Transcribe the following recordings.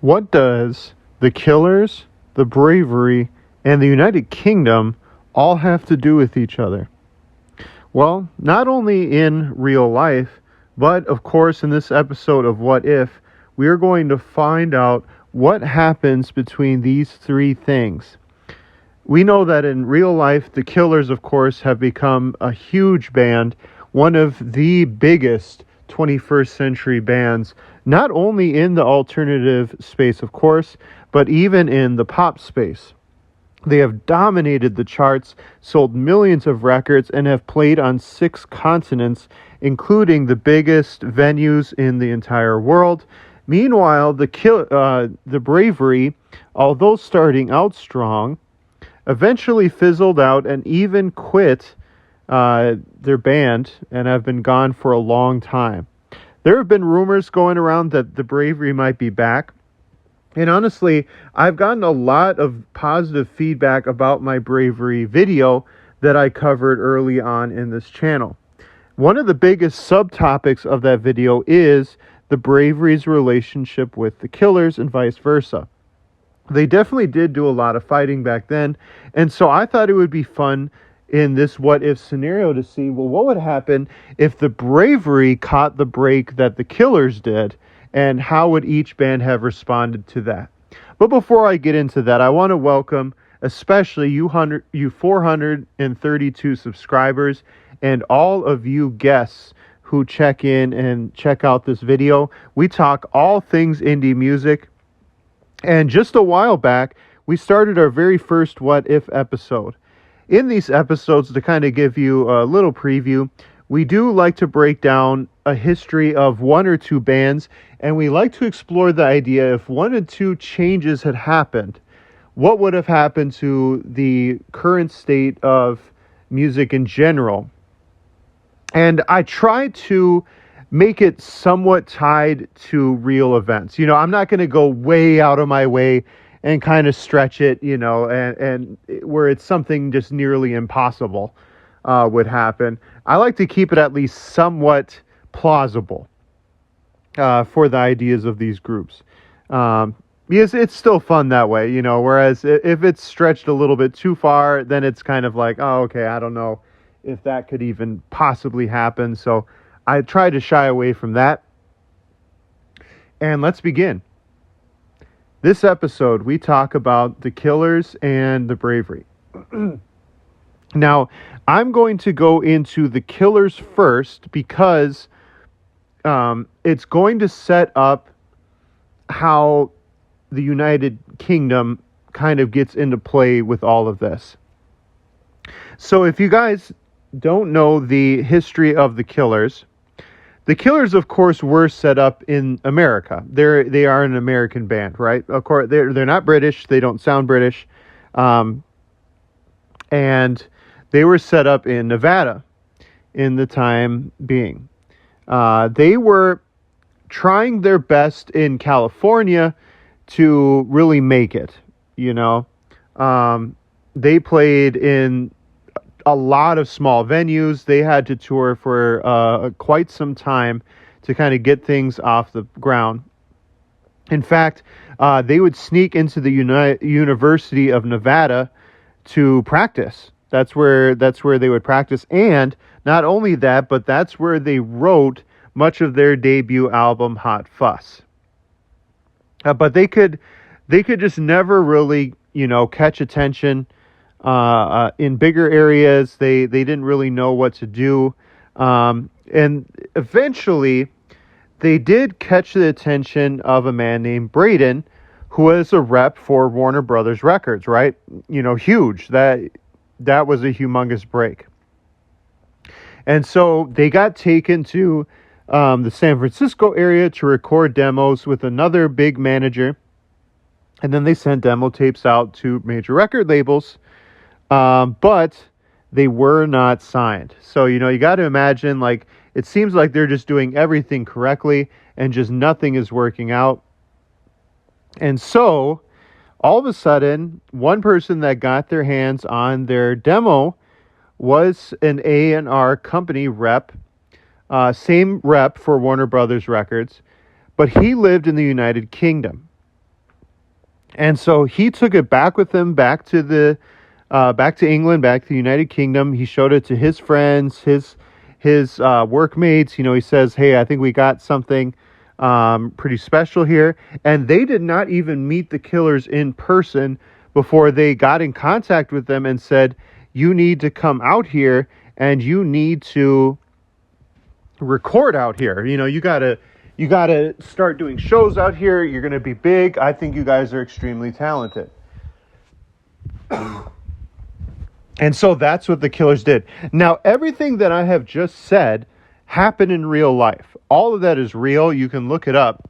What does the Killers, the Bravery, and the United Kingdom all have to do with each other? Well, not only in real life, but of course in this episode of What If, we are going to find out what happens between these three things. We know that in real life, the Killers, of course, have become a huge band, one of the biggest 21st century bands, not only in the alternative space, of course, but even in the pop space. They have dominated the charts, sold millions of records, and have played on 6 continents, including the biggest venues in the entire world. Meanwhile, the Bravery, although starting out strong, eventually fizzled out and even quit their band and have been gone for a long time. There have been rumors going around that the Bravery might be back. And honestly, I've gotten a lot of positive feedback about my Bravery video that I covered early on in this channel. One of the biggest subtopics of that video is the Bravery's relationship with the Killers and vice versa. They definitely did do a lot of fighting back then, and so I thought it would be fun in this what-if scenario to see, well, what would happen if the Bravery caught the break that the Killers did, and how would each band have responded to that? But before I get into that, I want to welcome especially you 432 subscribers and all of you guests who check in and check out this video. We talk all things indie music. And just a while back, we started our very first What If episode. In these episodes, to kind of give you a little preview, we do like to break down a history of one or two bands, and we like to explore the idea if one or two changes had happened, what would have happened to the current state of music in general. And I try to make it somewhat tied to real events. I'm not going to go way out of my way and kind of stretch it, and where it's something just nearly impossible would happen. I like to keep it at least somewhat plausible for the ideas of these groups. Because it's still fun that way, whereas if it's stretched a little bit too far, then it's kind of like, oh, okay, I don't know if that could even possibly happen. So I try to shy away from that. And let's begin. This episode, we talk about the Killers and the Bravery. Now, I'm going to go into the Killers first because it's going to set up how the United Kingdom kind of gets into play with all of this. So if you guys don't know the history of the Killers, of course, were set up in America. They are an American band, right? Of course, they're not British. They don't sound British. And they were set up in Nevada in the time being. They were trying their best in California to really make it, They played in a lot of small venues. They had to tour for quite some time to kind of get things off the ground. In fact, they would sneak into the University of Nevada to practice. That's where they would practice. And not only that, but that's where they wrote much of their debut album, Hot Fuss. But they could just never really, catch attention. In bigger areas, they didn't really know what to do. And eventually, they did catch the attention of a man named Braden, who was a rep for Warner Brothers Records, right? Huge. That was a humongous break. And so they got taken to the San Francisco area to record demos with another big manager. And then they sent demo tapes out to major record labels. But they were not signed. So, you got to imagine, it seems like they're just doing everything correctly and just nothing is working out. And so, all of a sudden, one person that got their hands on their demo was an A&R company rep, same rep for Warner Brothers Records, but he lived in the United Kingdom. And so he took it back with him, back to England, back to the United Kingdom. He showed it to his friends, his workmates. He says, "Hey, I think we got something pretty special here." And they did not even meet the Killers in person before they got in contact with them and said, "You need to come out here and you need to record out here. You gotta start doing shows out here. You're gonna be big. I think you guys are extremely talented." And so that's what the Killers did. Now, everything that I have just said happened in real life. All of that is real. You can look it up.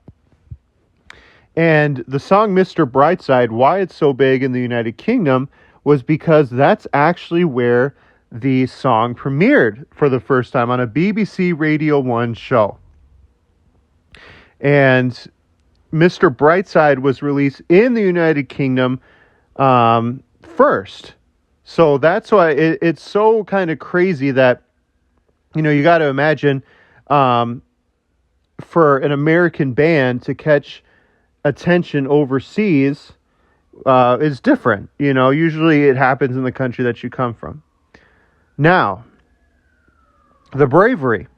And the song Mr. Brightside, why it's so big in the United Kingdom, was because that's actually where the song premiered for the first time on a BBC Radio 1 show. And Mr. Brightside was released in the United Kingdom first. So that's why it's so kind of crazy that, you got to imagine for an American band to catch attention overseas is different. Usually it happens in the country that you come from. Now, The Bravery,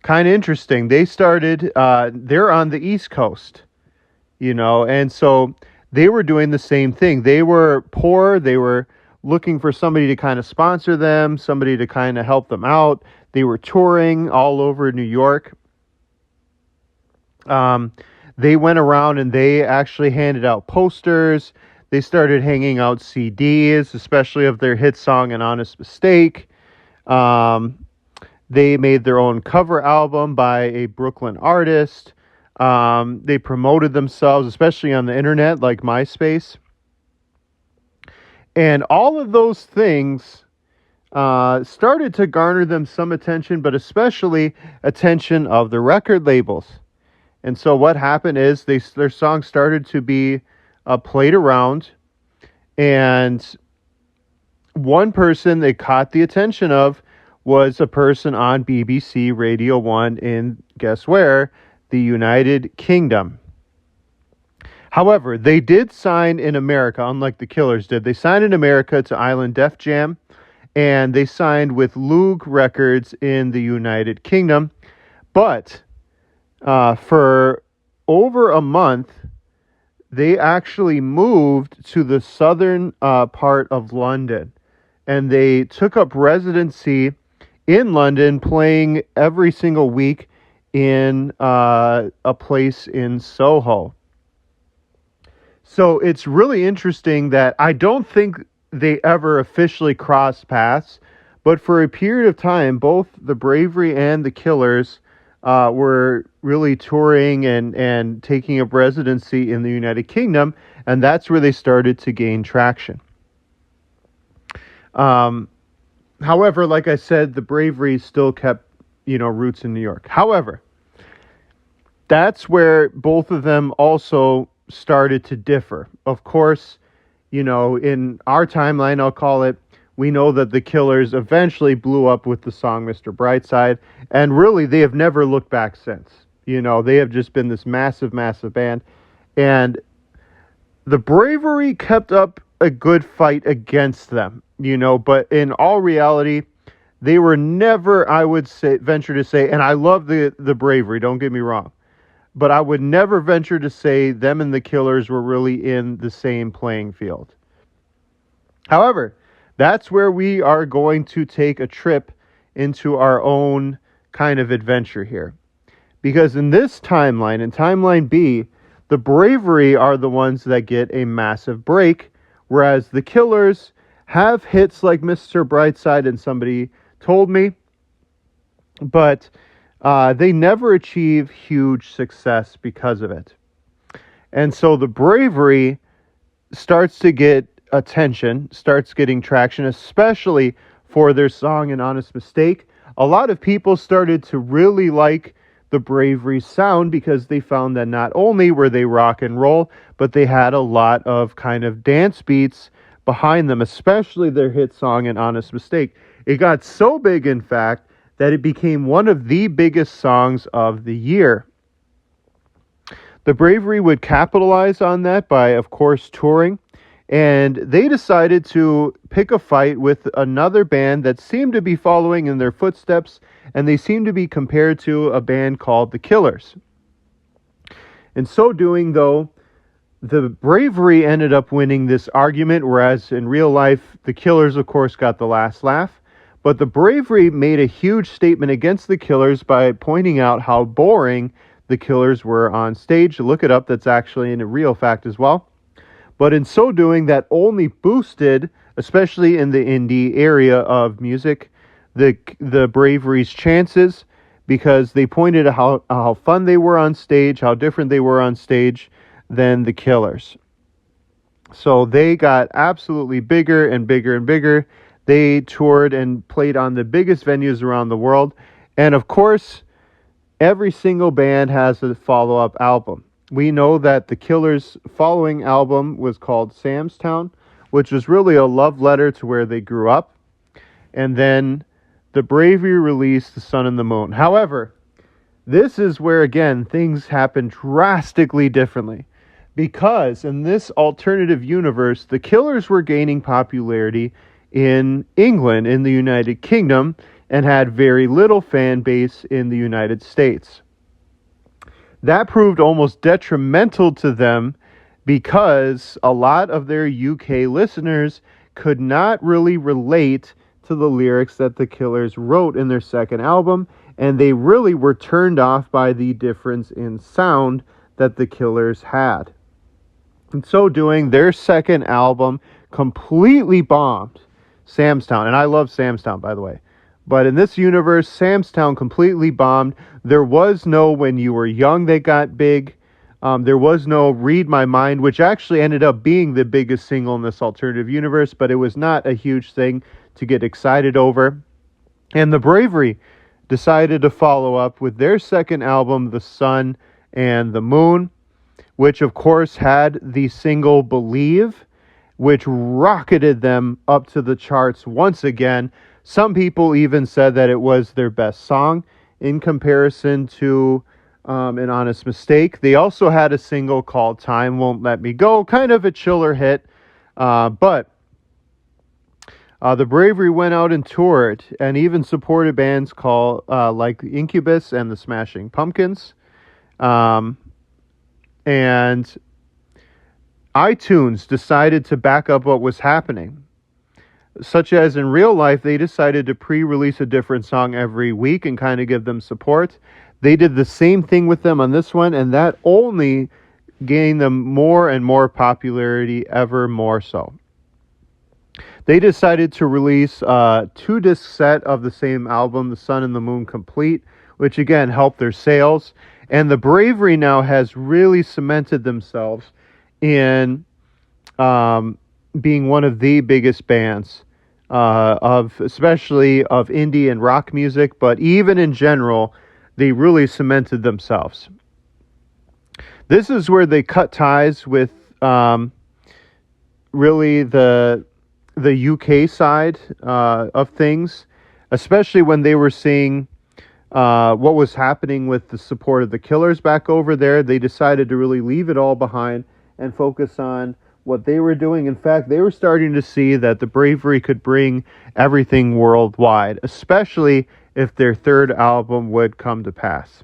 kind of interesting. They started, they're on the East Coast, and so they were doing the same thing. They were poor. They were looking for somebody to kind of sponsor them, somebody to kind of help them out. They were touring all over New York. They went around and they actually handed out posters. They started hanging out CDs, especially of their hit song, An Honest Mistake. They made their own cover album by a Brooklyn artist. They promoted themselves, especially on the internet, like MySpace. And all of those things started to garner them some attention, but especially attention of the record labels. And so what happened is their songs started to be played around, and one person they caught the attention of was a person on BBC Radio 1 in, guess where? The United Kingdom. However, they did sign in America, unlike the Killers did. They signed in America to Island Def Jam, and they signed with Loog Records in the United Kingdom. But for over a month, they actually moved to the southern part of London, and they took up residency in London, playing every single week in a place in Soho. So it's really interesting that I don't think they ever officially crossed paths, but for a period of time, both the Bravery and the Killers were really touring and taking up residency in the United Kingdom, and that's where they started to gain traction. However, like I said, the Bravery still kept, roots in New York. However, that's where both of them also started to differ. Of course, in our timeline, I'll call it, we know that the Killers eventually blew up with the song Mr. Brightside, and really they have never looked back since. They have just been this massive, massive band. And the Bravery kept up a good fight against them, but in all reality, they were never, I would say, venture to say, and I love the Bravery, don't get me wrong, but I would never venture to say them and the Killers were really in the same playing field. However, that's where we are going to take a trip into our own kind of adventure here. Because in this timeline, in timeline B, the Bravery are the ones that get a massive break, whereas the Killers have hits like Mr. Brightside and Somebody Told Me, but they never achieve huge success because of it. And so the Bravery starts to get attention, starts getting traction, especially for their song An Honest Mistake. A lot of people started to really like the Bravery sound because they found that not only were they rock and roll, but they had a lot of kind of dance beats behind them, especially their hit song An Honest Mistake. It got so big, in fact, that it became one of the biggest songs of the year. The Bravery would capitalize on that by, of course, touring. And they decided to pick a fight with another band that seemed to be following in their footsteps, and they seemed to be compared to a band called the Killers. In so doing, though, the Bravery ended up winning this argument, whereas in real life, the Killers, of course, got the last laugh. But the Bravery made a huge statement against the Killers by pointing out how boring the Killers were on stage. Look it up, that's actually a real fact as well. But in so doing, that only boosted, especially in the indie area of music, the Bravery's chances, because they pointed out how fun they were on stage, how different they were on stage than the Killers. So they got absolutely bigger and bigger and bigger. They toured and played on the biggest venues around the world. And of course, every single band has a follow-up album. We know that the Killers' following album was called Sam's Town, which was really a love letter to where they grew up. And then the Bravery released The Sun and the Moon. However, this is where, again, things happen drastically differently. Because in this alternative universe, the Killers were gaining popularity in England, in the United Kingdom, and had very little fan base in the United States. That proved almost detrimental to them because a lot of their UK listeners could not really relate to the lyrics that the Killers wrote in their second album, and they really were turned off by the difference in sound that the Killers had. In so doing, their second album completely bombed, Sam's Town. And I love Sam's Town, by the way. But in this universe, Sam's Town completely bombed. There was no When You Were Young that got big. There was no Read My Mind, which actually ended up being the biggest single in this alternative universe, but it was not a huge thing to get excited over. And the Bravery decided to follow up with their second album, The Sun and the Moon, which of course had the single Believe, which rocketed them up to the charts once again. Some people even said that it was their best song in comparison to An Honest Mistake. They also had a single called Time Won't Let Me Go, kind of a chiller hit. But the Bravery went out and toured and even supported bands called like Incubus and the Smashing Pumpkins. And iTunes decided to back up what was happening. Such as in real life, they decided to pre-release a different song every week and kind of give them support. They did the same thing with them on this one, and that only gained them more and more popularity, ever more so. They decided to release a 2-disc set of the same album, The Sun and the Moon Complete, which again helped their sales. And the Bravery now has really cemented themselves in being one of the biggest bands especially of indie and rock music, but even in general, they really cemented themselves. This is where they cut ties with really the UK side of things, especially when they were seeing what was happening with the support of the Killers back over there. They decided to really leave it all behind and focus on what they were doing. In fact, they were starting to see that the Bravery could bring everything worldwide, especially if their third album would come to pass.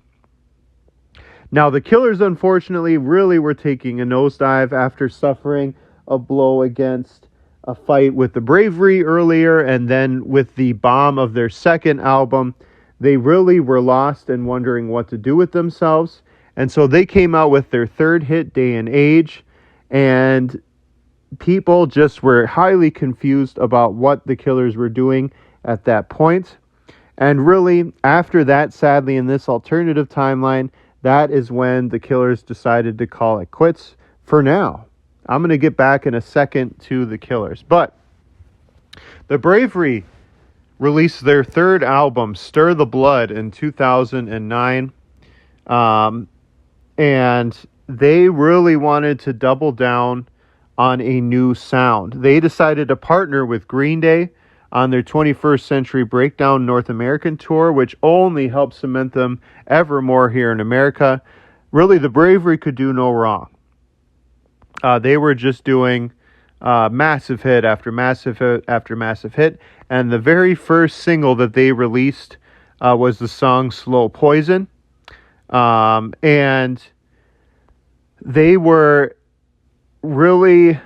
Now, the Killers, unfortunately, really were taking a nosedive after suffering a blow against a fight with the Bravery earlier, and then with the bomb of their second album, they really were lost and wondering what to do with themselves. And so they came out with their third hit, Day and Age, and people just were highly confused about what the Killers were doing at that point. And really, after that, sadly, in this alternative timeline, that is when the Killers decided to call it quits for now. I'm going to get back in a second to the Killers. But the Bravery released their third album, Stir the Blood, in 2009. And they really wanted to double down on a new sound. They decided to partner with Green Day on their 21st Century Breakdown North American tour, which only helped cement them ever more here in America. really the Bravery could do no wrong. They were just doing massive hit after massive hit after massive hit. And the very first single that they released was the song Slow Poison. And they were really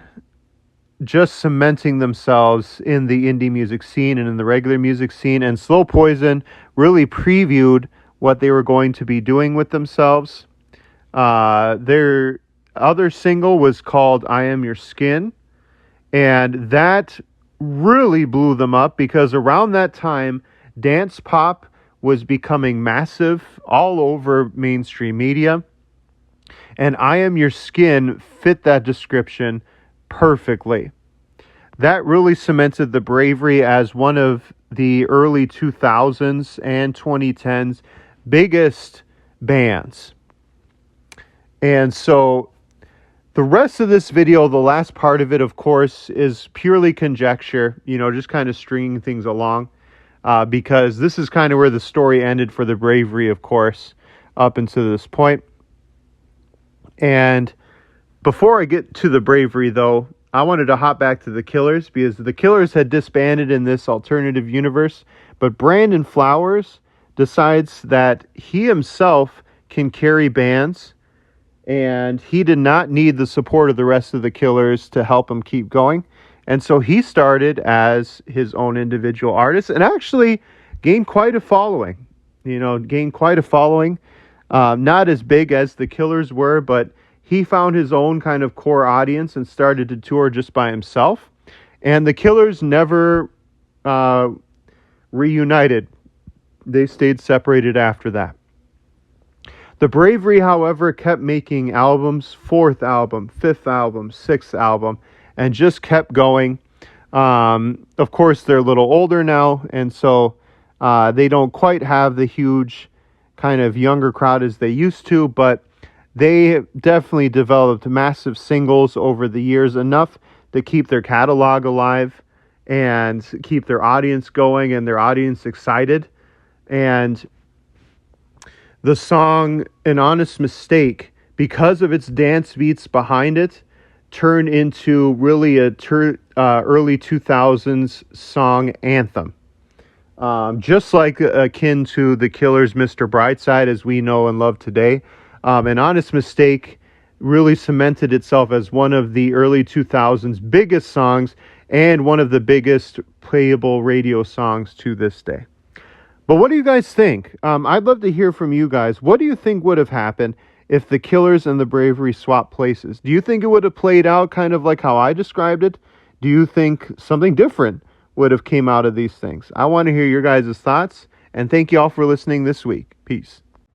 just cementing themselves in the indie music scene and in the regular music scene. And Slow Poison really previewed what they were going to be doing with themselves. Their other single was called I Am Your Skin. And that really blew them up because around that time, dance pop was becoming massive all over mainstream media. And I Am Your Skin fit that description perfectly. That really cemented the Bravery as one of the early 2000s and 2010s biggest bands. And so the rest of this video, the last part of it, of course, is purely conjecture, just kind of stringing things along, because this is kind of where the story ended for the Bravery, of course, up until this point. And before I get to the Bravery, though, I wanted to hop back to the Killers, because the Killers had disbanded in this alternative universe, but Brandon Flowers decides that he himself can carry bands, and he did not need the support of the rest of the Killers to help him keep going. And so he started as his own individual artist and actually gained quite a following. Not as big as the Killers were, but he found his own kind of core audience and started to tour just by himself. And the Killers never reunited. They stayed separated after that. The Bravery, however, kept making albums, 4th album, 5th album, 6th album, and just kept going. Of course, they're a little older now, and so they don't quite have the huge kind of younger crowd as they used to, but they definitely developed massive singles over the years, enough to keep their catalog alive and keep their audience going and their audience excited. And the song An Honest Mistake, because of its dance beats behind it, turned into really a early 2000s song anthem. Just like akin to the Killers' Mr. Brightside, as we know and love today. An Honest Mistake really cemented itself as one of the early 2000s biggest songs and one of the biggest playable radio songs to this day. But what do you guys think? I'd love to hear from you guys. What do you think would have happened if the Killers and the Bravery swapped places? Do you think it would have played out kind of like how I described it? Do you think something different would have came out of these things? I want to hear your guys' thoughts, and thank you all for listening this week. Peace.